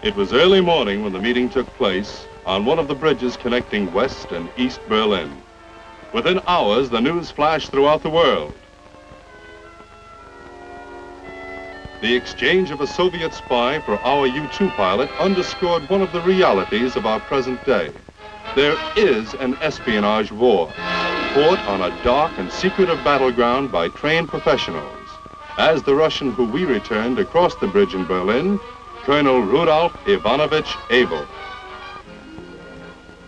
It was early morning when the meeting took place on one of the bridges connecting West and East Berlin. Within hours, the news flashed throughout the world. The exchange of a Soviet spy for our U-2 pilot underscored one of the realities of our present day. There is an espionage war, fought on a dark and secretive battleground by trained professionals, as the Russian who we returned across the bridge in Berlin, Colonel Rudolf Abel.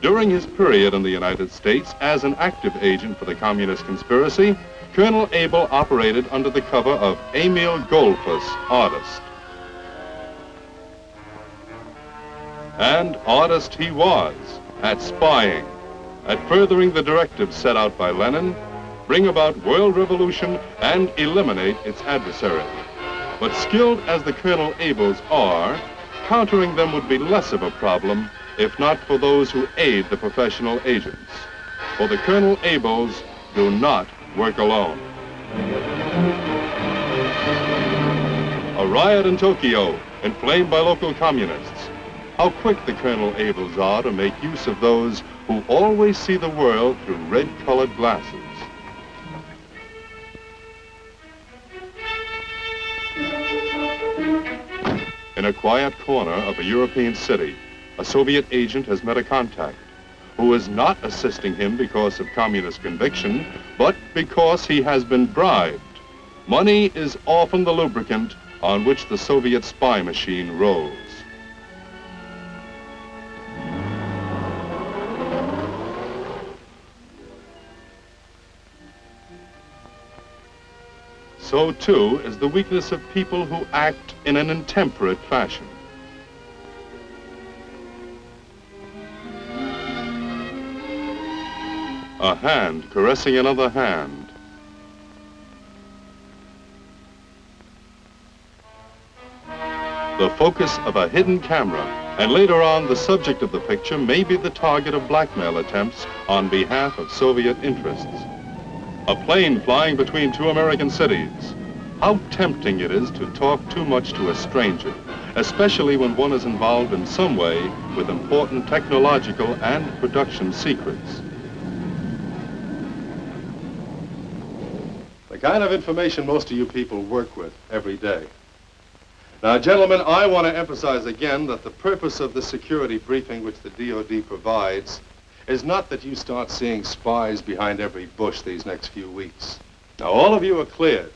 During his period in the United States as an active agent for the communist conspiracy, Colonel Abel operated under the cover of Emil Goldfuss, artist. And artist he was at spying, at furthering the directives set out by Lenin, bring about world revolution and eliminate its adversary. But skilled as the Colonel Abels are, countering them would be less of a problem if not for those who aid the professional agents. For the Colonel Abels do not work alone. A riot in Tokyo, inflamed by local communists. How quick the Colonel Abels are to make use of those who always see the world through red-colored glasses. In a quiet corner of a European city, a Soviet agent has met a contact who is not assisting him because of communist conviction, but because he has been bribed. Money is often the lubricant on which the Soviet spy machine rolls. So too is the weakness of people who act in an intemperate fashion. A hand caressing another hand. The focus of a hidden camera, and later on the subject of the picture may be the target of blackmail attempts on behalf of Soviet interests. A plane flying between two American cities. How tempting it is to talk too much to a stranger, especially when one is involved in some way with important technological and production secrets. The kind of information most of you people work with every day. Now, gentlemen, I want to emphasize again that the purpose of the security briefing which the DOD provides is not that you start seeing spies behind every bush these next few weeks. Now, all of you are cleared.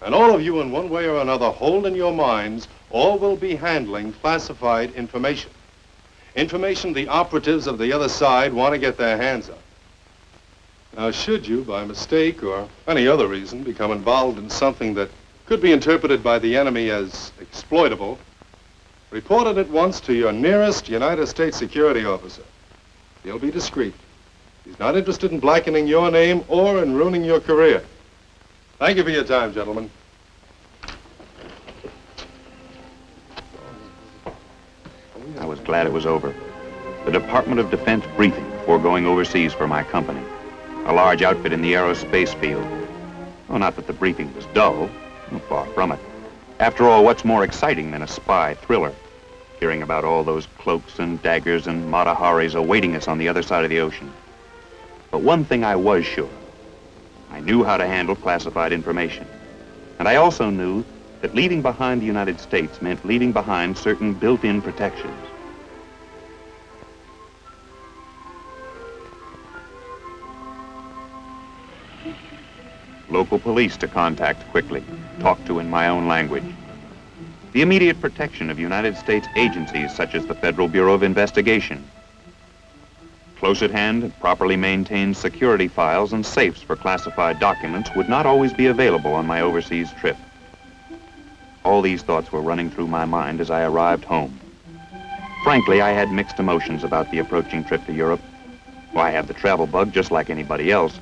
And all of you, in one way or another, hold in your minds, all will be handling classified information. Information the operatives of the other side want to get their hands on. Now, should you, by mistake or any other reason, become involved in something that could be interpreted by the enemy as exploitable, report it at once to your nearest United States security officer. He'll be discreet. He's not interested in blackening your name or in ruining your career. Thank you for your time, gentlemen. I was glad it was over. The Department of Defense briefing before going overseas for my company. A large outfit in the aerospace field. Oh, not that the briefing was dull. Far from it. After all, what's more exciting than a spy thriller? Hearing about all those cloaks and daggers and Mata-Haris awaiting us on the other side of the ocean. But one thing I was sure. I knew how to handle classified information. And I also knew that leaving behind the United States meant leaving behind certain built-in protections. Local police to contact quickly, talk to in my own language. The immediate protection of United States agencies such as the Federal Bureau of Investigation. Close at hand, properly maintained security files and safes for classified documents would not always be available on my overseas trip. All these thoughts were running through my mind as I arrived home. Frankly, I had mixed emotions about the approaching trip to Europe. Well, I have the travel bug just like anybody else,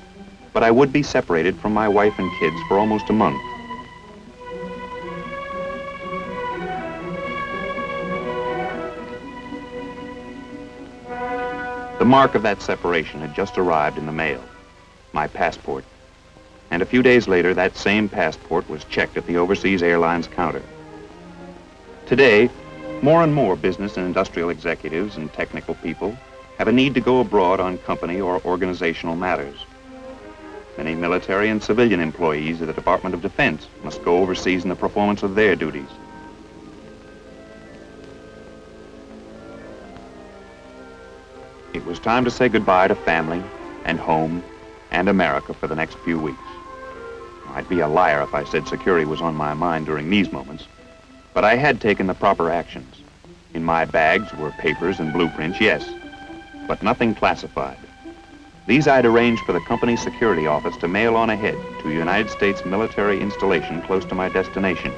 but I would be separated from my wife and kids for almost a month. The mark of that separation had just arrived in the mail, my passport. And a few days later, that same passport was checked at the Overseas Airlines counter. Today, More and more business and industrial executives and technical people have a need to go abroad on company or organizational matters. Many military and civilian employees of the Department of Defense must go overseas in the performance of their duties. It was time to say goodbye to family and home and America for the next few weeks. I'd be a liar if I said security was on my mind during these moments, but I had taken the proper actions. In my bags were papers and blueprints, yes, but nothing classified. These I'd arranged for the company's security office to mail on ahead to a United States military installation close to my destination.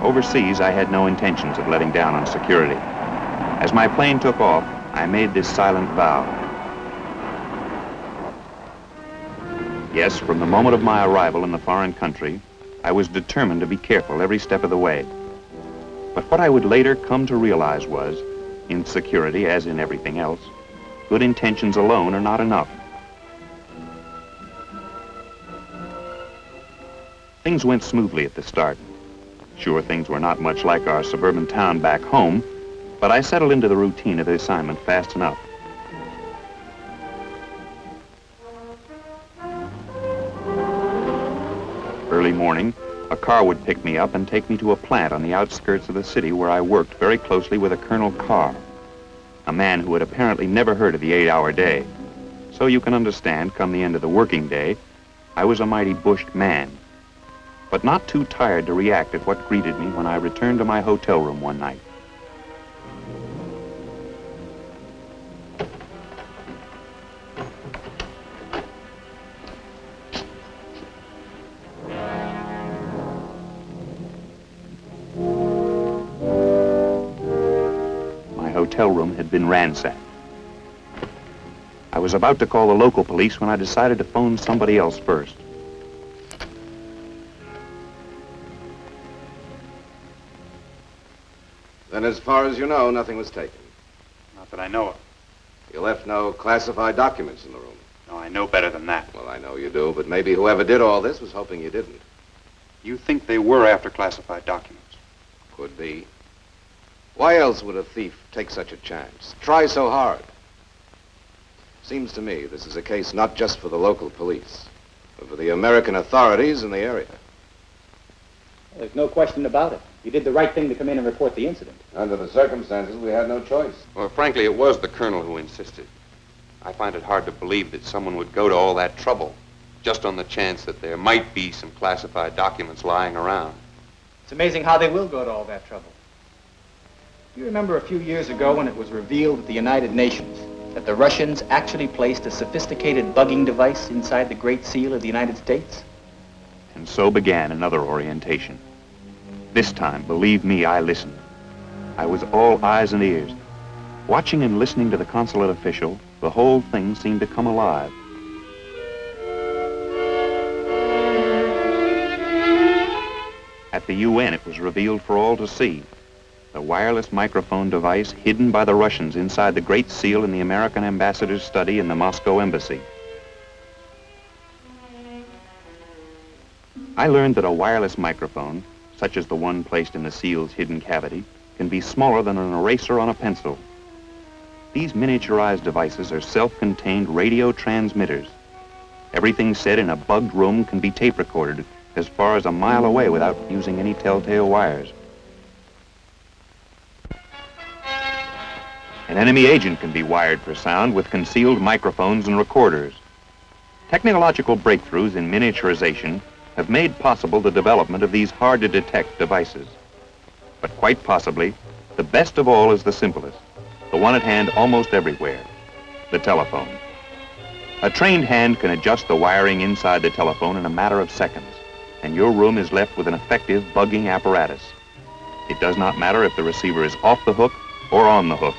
Overseas, I had no intentions of letting down on security. As my plane took off, I made this silent vow. Yes, from the moment of my arrival in the foreign country, I was determined to be careful every step of the way. But what I would later come to realize was, in security, as in everything else, good intentions alone are not enough. Things went smoothly at the start. Sure, things were not much like our suburban town back home, but I settled into the routine of the assignment fast enough. Early morning, a car would pick me up and take me to a plant on the outskirts of the city where I worked very closely with a Colonel Carr, a man who had apparently never heard of the 8-hour day. So you can understand, come the end of the working day, I was a mighty bushed man, but not too tired to react at what greeted me when I returned to my hotel room one night. My hotel room had been ransacked. I was about to call the local police when I decided to phone somebody else first. Then as far as you know, nothing was taken. Not that I know of. You left no classified documents in the room. No, I know better than that. Well, I know you do, but maybe whoever did all this was hoping you didn't. You think they were after classified documents? Could be. Why else would a thief take such a chance? Try so hard? Seems to me this is a case not just for the local police, but for the American authorities in the area. Well, there's no question about it. You did the right thing to come in and report the incident. Under the circumstances, we had no choice. Well, frankly, it was the colonel who insisted. I find it hard to believe that someone would go to all that trouble just on the chance that there might be some classified documents lying around. It's amazing how they will go to all that trouble. You remember a few years ago when it was revealed at the United Nations that the Russians actually placed a sophisticated bugging device inside the Great Seal of the United States? And so began another orientation. This time, believe me, I listened. I was all eyes and ears. Watching and listening to the consulate official, the whole thing seemed to come alive. At the UN, it was revealed for all to see. The wireless microphone device hidden by the Russians inside the Great Seal in the American ambassador's study in the Moscow embassy. I learned that a wireless microphone, such as the one placed in the seal's hidden cavity, can be smaller than an eraser on a pencil. These miniaturized devices are self-contained radio transmitters. Everything said in a bugged room can be tape recorded as far as a mile away without using any telltale wires. An enemy agent can be wired for sound with concealed microphones and recorders. Technological breakthroughs in miniaturization have made possible the development of these hard-to-detect devices. But quite possibly, the best of all is the simplest, the one at hand almost everywhere, the telephone. A trained hand can adjust the wiring inside the telephone in a matter of seconds, and your room is left with an effective bugging apparatus. It does not matter if the receiver is off the hook or on the hook.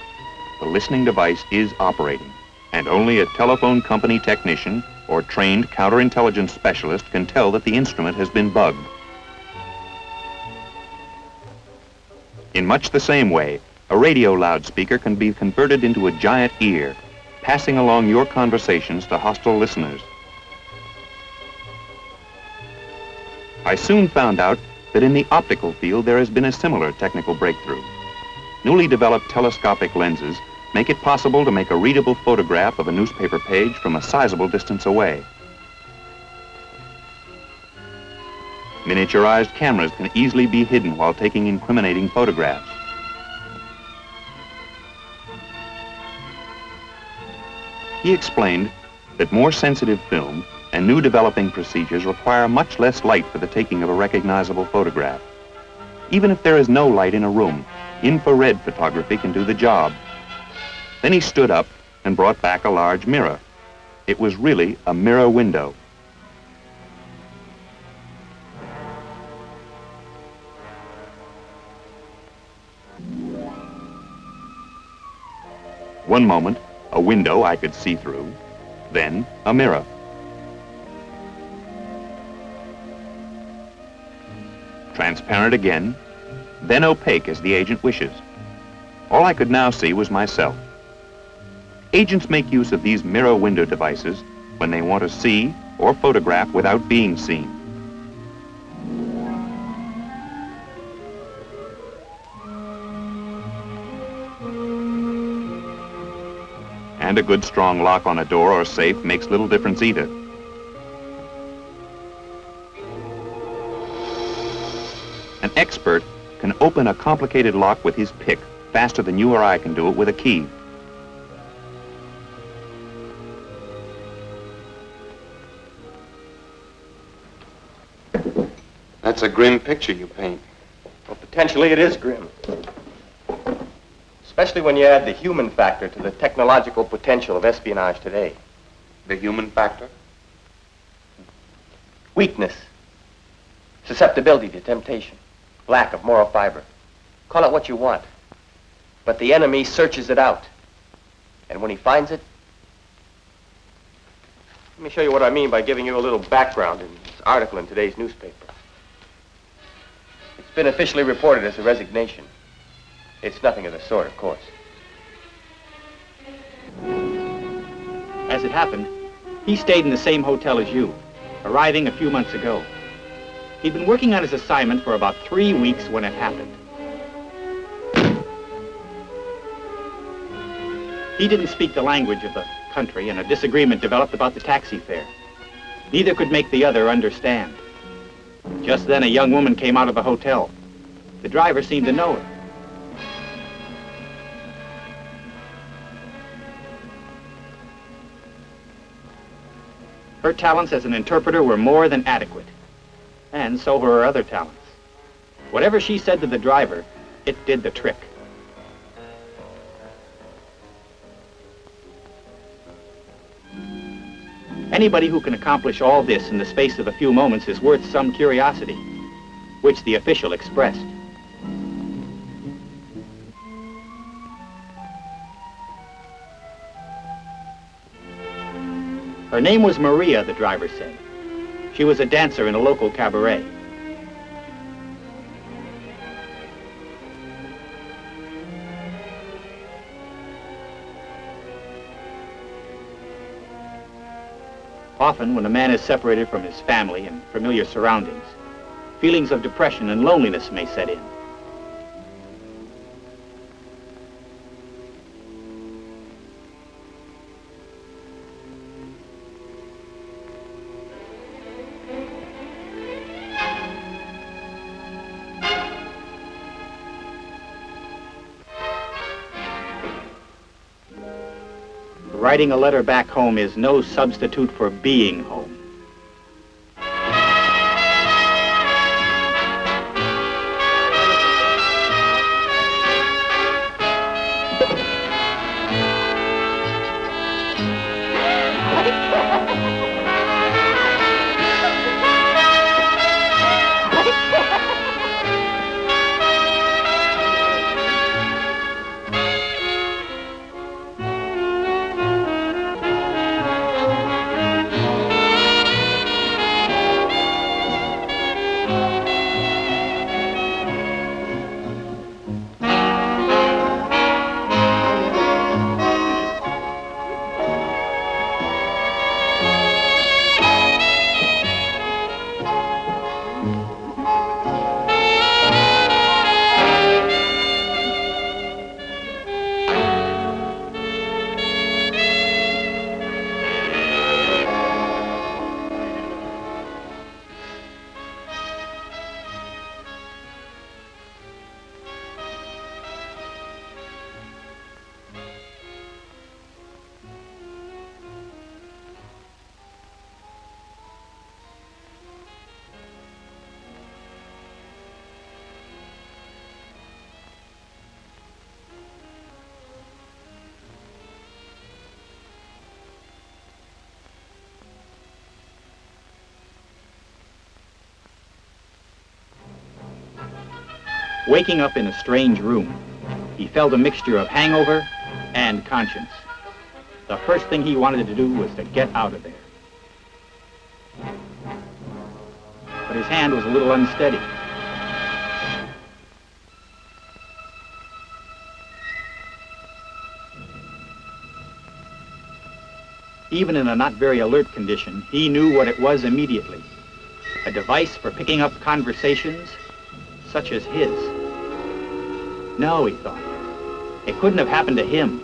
The listening device is operating, and only a telephone company technician or trained counterintelligence specialist can tell that the instrument has been bugged. In much the same way, a radio loudspeaker can be converted into a giant ear, passing along your conversations to hostile listeners. I soon found out that in the optical field there has been a similar technical breakthrough. Newly developed telescopic lenses make it possible to make a readable photograph of a newspaper page from a sizable distance away. Miniaturized cameras can easily be hidden while taking incriminating photographs. He explained that more sensitive film and new developing procedures require much less light for the taking of a recognizable photograph. Even if there is no light in a room, infrared photography can do the job. Then he stood up and brought back a large mirror. It was really a mirror window. One moment, a window I could see through, then a mirror. Transparent again, then opaque as the agent wishes. All I could now see was myself. Agents make use of these mirror window devices when they want to see or photograph without being seen. And a good strong lock on a door or safe makes little difference either. An expert can open a complicated lock with his pick faster than you or I can do it with a key. That's a grim picture you paint. Well, potentially it is grim. Especially when you add the human factor to the technological potential of espionage today. The human factor? Weakness, susceptibility to temptation, lack of moral fiber. Call it what you want. But the enemy searches it out. And when he finds it, let me show you what I mean by giving you a little background in this article in today's newspaper. It's been officially reported as a resignation. It's nothing of the sort, of course. As it happened, he stayed in the same hotel as you, arriving a few months ago. He'd been working on his assignment for about 3 weeks when it happened. He didn't speak the language of the country, and a disagreement developed about the taxi fare. Neither could make the other understand. Just then, a young woman came out of the hotel. The driver seemed to know her. Her talents as an interpreter were more than adequate, and so were her other talents. Whatever she said to the driver, it did the trick. Anybody who can accomplish all this in the space of a few moments is worth some curiosity, which the official expressed. Her name was Maria, the driver said. She was a dancer in a local cabaret. Often, when a man is separated from his family and familiar surroundings, feelings of depression and loneliness may set in. Writing a letter back home is no substitute for being home. Waking up in a strange room, he felt a mixture of hangover and conscience. The first thing he wanted to do was to get out of there. But his hand was a little unsteady. Even in a not very alert condition, he knew what it was immediately. A device for picking up conversations such as his. No, he thought. It couldn't have happened to him.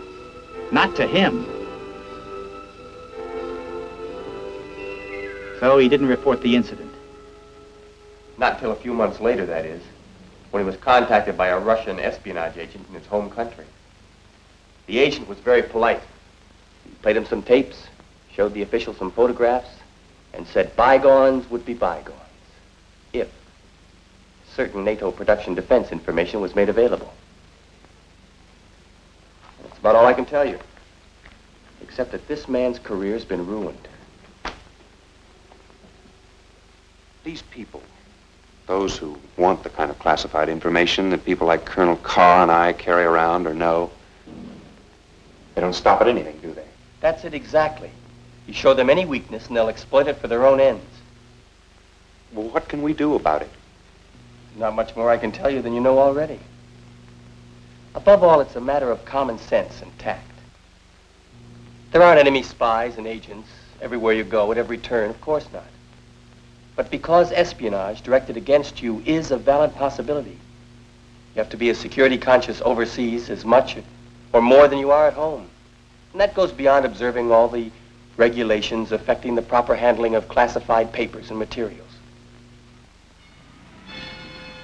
Not to him. So he didn't report the incident. Not till a few months later, that is, when he was contacted by a Russian espionage agent in his home country. The agent was very polite. He played him some tapes, showed the official some photographs, and said bygones would be bygones if certain NATO production defense information was made available. That's about all I can tell you, except that this man's career's been ruined. These people, those who want the kind of classified information that people like Colonel Carr and I carry around or know, they don't stop at anything, do they? That's it exactly. You show them any weakness and they'll exploit it for their own ends. Well, what can we do about it? Not much more I can tell you than you know already. Above all, it's a matter of common sense and tact. There aren't enemy spies and agents everywhere you go at every turn, of course not. But because espionage directed against you is a valid possibility, you have to be as security conscious overseas as much or more than you are at home. And that goes beyond observing all the regulations affecting the proper handling of classified papers and materials.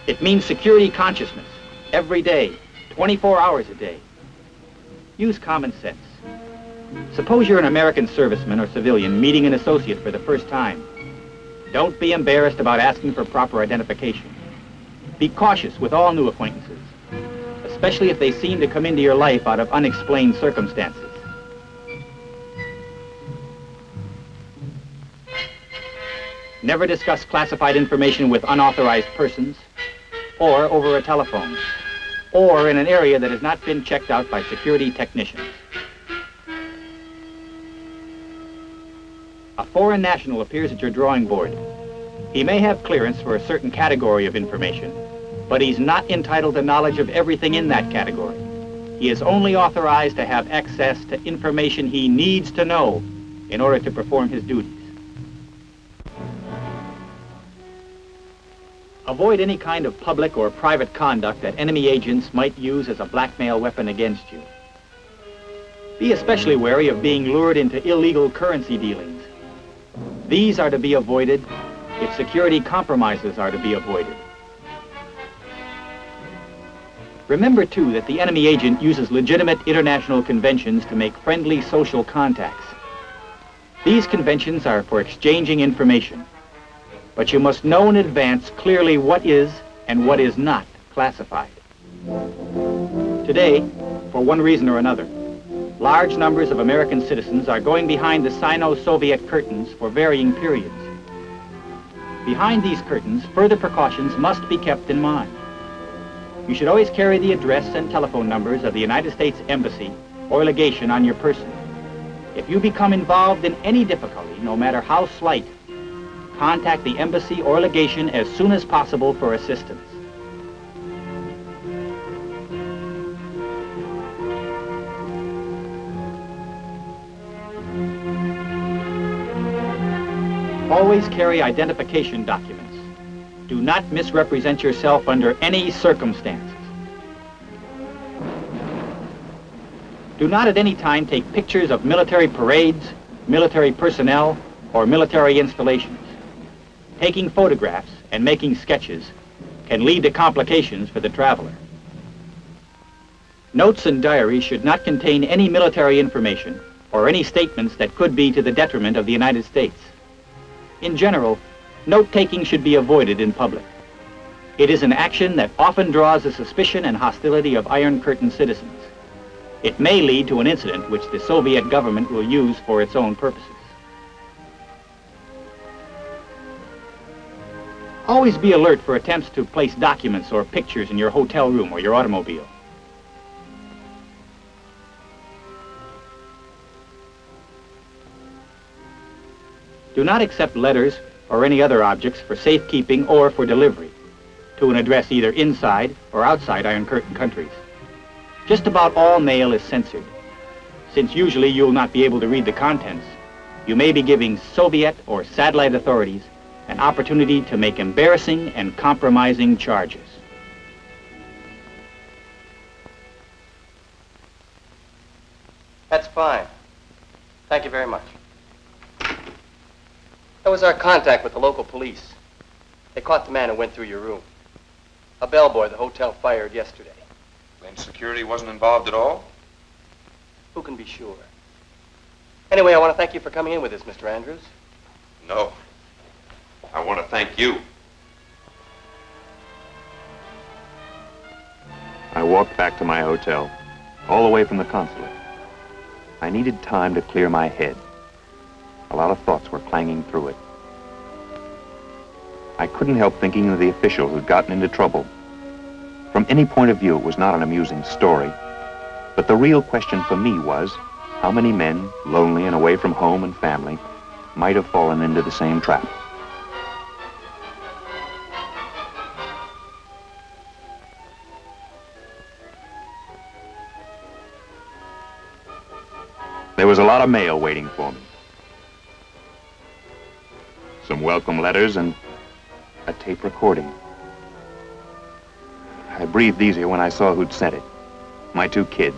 It means security consciousness, every day, 24 hours a day. Use common sense. Suppose you're an American serviceman or civilian meeting an associate for the first time. Don't be embarrassed about asking for proper identification. Be cautious with all new acquaintances, especially if they seem to come into your life out of unexplained circumstances. Never discuss classified information with unauthorized persons, or over a telephone, or in an area that has not been checked out by security technicians. A foreign national appears at your drawing board. He may have clearance for a certain category of information, but he's not entitled to knowledge of everything in that category. He is only authorized to have access to information he needs to know in order to perform his duties. Avoid any kind of public or private conduct that enemy agents might use as a blackmail weapon against you. Be especially wary of being lured into illegal currency dealings. These are to be avoided if security compromises are to be avoided. Remember, too, that the enemy agent uses legitimate international conventions to make friendly social contacts. These conventions are for exchanging information, but you must know in advance clearly what is and what is not classified. Today, for one reason or another, large numbers of American citizens are going behind the Sino-Soviet curtains for varying periods. Behind these curtains, further precautions must be kept in mind. You should always carry the address and telephone numbers of the United States Embassy or legation on your person. If you become involved in any difficulty, no matter how slight, contact the embassy or legation as soon as possible for assistance. Always carry identification documents. Do not misrepresent yourself under any circumstances. Do not at any time take pictures of military parades, military personnel, or military installations. Taking photographs and making sketches can lead to complications for the traveler. Notes and diaries should not contain any military information or any statements that could be to the detriment of the United States. In general, note-taking should be avoided in public. It is an action that often draws the suspicion and hostility of Iron Curtain citizens. It may lead to an incident which the Soviet government will use for its own purposes. Always be alert for attempts to place documents or pictures in your hotel room or your automobile. Do not accept letters or any other objects for safekeeping or for delivery to an address either inside or outside Iron Curtain countries. Just about all mail is censored. Since usually you will not be able to read the contents, you may be giving Soviet or satellite authorities an opportunity to make embarrassing and compromising charges. That's fine. Thank you very much. That was our contact with the local police. They caught the man who went through your room. A bellboy the hotel fired yesterday. Then security wasn't involved at all? Who can be sure? Anyway, I want to thank you for coming in with us, Mr. Andrews. No. I want to thank you. I walked back to my hotel, all the way from the consulate. I needed time to clear my head. A lot of thoughts were clanging through it. I couldn't help thinking of the official who'd gotten into trouble. From any point of view, it was not an amusing story. But the real question for me was, how many men, lonely and away from home and family, might have fallen into the same trap? There was a lot of mail waiting for me. Some welcome letters and a tape recording. I breathed easier when I saw who'd sent it. My two kids.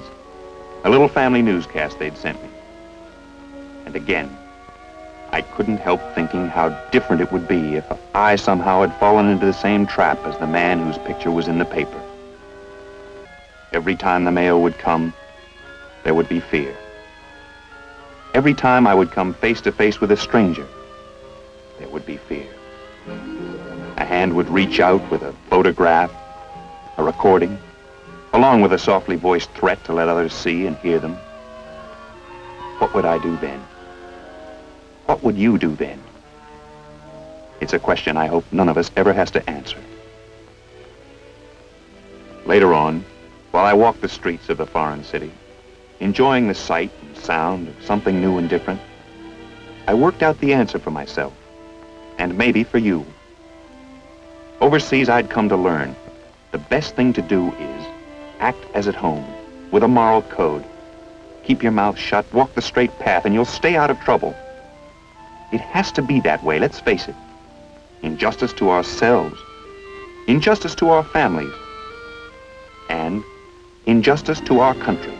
A little family newscast they'd sent me. And again, I couldn't help thinking how different it would be if I somehow had fallen into the same trap as the man whose picture was in the paper. Every time the mail would come, there would be fear. Every time I would come face to face with a stranger, there would be fear. A hand would reach out with a photograph, a recording, along with a softly voiced threat to let others see and hear them. What would I do then? What would you do then? It's a question I hope none of us ever has to answer. Later on, while I walked the streets of the foreign city, enjoying the sight and sound of something new and different, I worked out the answer for myself, and maybe for you. Overseas, I'd come to learn the best thing to do is act as at home, with a moral code. Keep your mouth shut, walk the straight path, and you'll stay out of trouble. It has to be that way, let's face it. In justice to ourselves, in justice to our families, and in justice to our country.